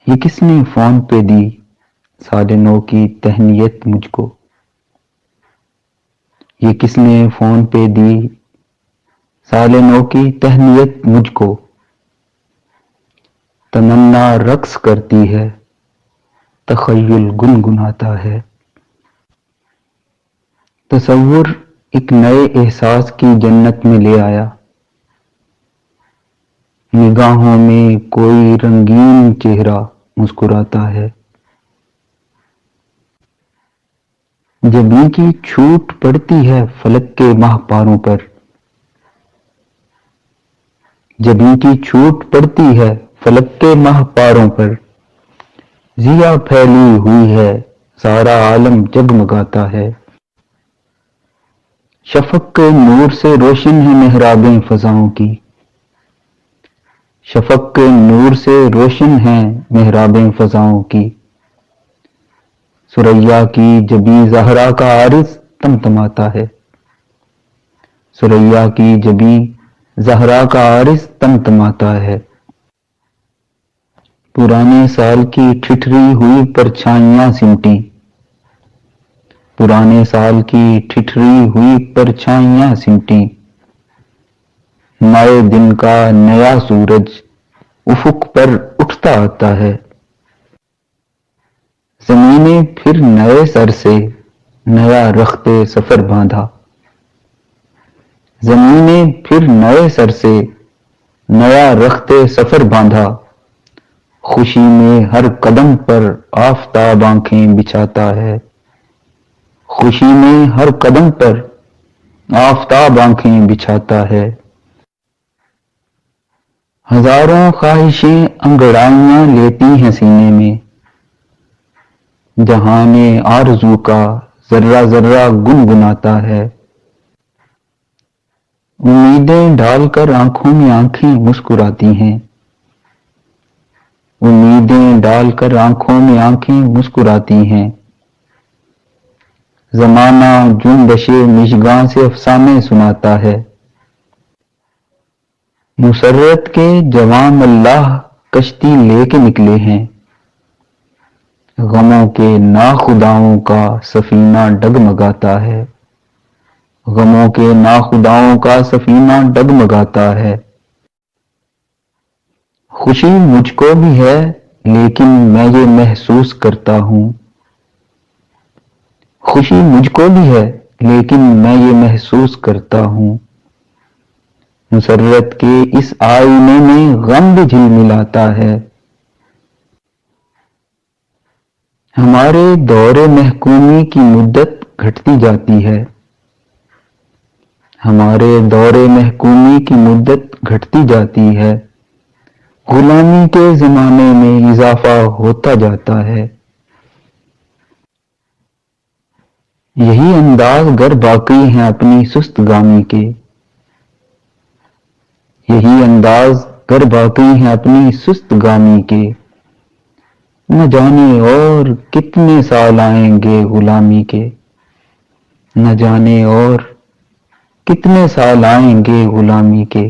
یہ کس نے فون پہ دی سال نو کی تہنیت مجھ کو؟ یہ کس نے فون پہ دی سال نو کی تہنیت مجھ کو؟ تمنا رقص کرتی ہے، تخیل گنگناتا ہے، تصور ایک نئے احساس کی جنت میں لے آیا، نگاہوں میں کوئی رنگین چہرہ مسکراتا ہے، جبیں کی چھوٹ پڑتی ہے فلک کے ماہ پاروں پر، جبیں کی چھوٹ پڑتی ہے فلک کے ماہ پاروں پر، ضیا پھیلی ہوئی ہے سارا عالم جگمگاتا ہے، شفق کے نور سے روشن ہے محرابیں فضاؤں کی، شفق کے نور سے روشن ہیں محرابیں فضاؤں کی، ثریا کی جبیں زہرا کا عارض تمتماتا ہے، ثریا کی جبیں زہرا کا عارض تمتماتا ہے، پرانے سال کی ٹھٹری ہوئی پرچھائیاں سمٹیں، پرانے سال کی ٹھٹری ہوئی پرچھائیاں سمٹیں، نئے دن کا نیا سورج افق پر اٹھتا آتا ہے، زمین نے پھر نئے سر سے نیا رخت سفر باندھا، زمین نے پھر نئے سر سے نیا رخت سفر باندھا، خوشی میں ہر قدم پر آفتاب آنکھیں بچھاتا ہے، خوشی میں ہر قدم پر آفتاب آنکھیں بچھاتا ہے، ہزاروں خواہشیں انگڑائیاں لیتی ہیں سینے میں، جہان آرزو کا ذرہ ذرہ گنگناتا ہے، امیدیں ڈال کر آنکھوں میں آنکھیں مسکراتی ہیں، امیدیں ڈال کر آنکھوں میں آنکھیں مسکراتی ہیں، زمانہ جنبش مژگاں سے افسانے سناتا ہے، مسرت کے جواں ملاح کشتی لے کے نکلے ہیں، غموں کے ناخداؤں کا سفینہ ڈگمگاتا ہے، غموں کے ناخداؤں کا سفینہ ڈگمگاتا ہے، خوشی مجھ کو بھی ہے لیکن میں یہ محسوس کرتا ہوں، خوشی مجھ کو بھی ہے لیکن میں یہ محسوس کرتا ہوں، مسرت کے اس آئینے میں غم بھی جھلملاتا ہے، ہمارے دور محکومی کی مدت گھٹتی جاتی ہے، ہمارے دور محکومی کی مدت گھٹتی جاتی ہے، غلامی کے زمانے میں اضافہ ہوتا جاتا ہے، یہی انداز گر باقی ہیں اپنی سست گامی کے، یہی انداز گر باقی ہیں اپنی سست گامی کے، نہ جانے اور کتنے سال آئیں گے غلامی کے، نہ جانے اور کتنے سال آئیں گے غلامی کے،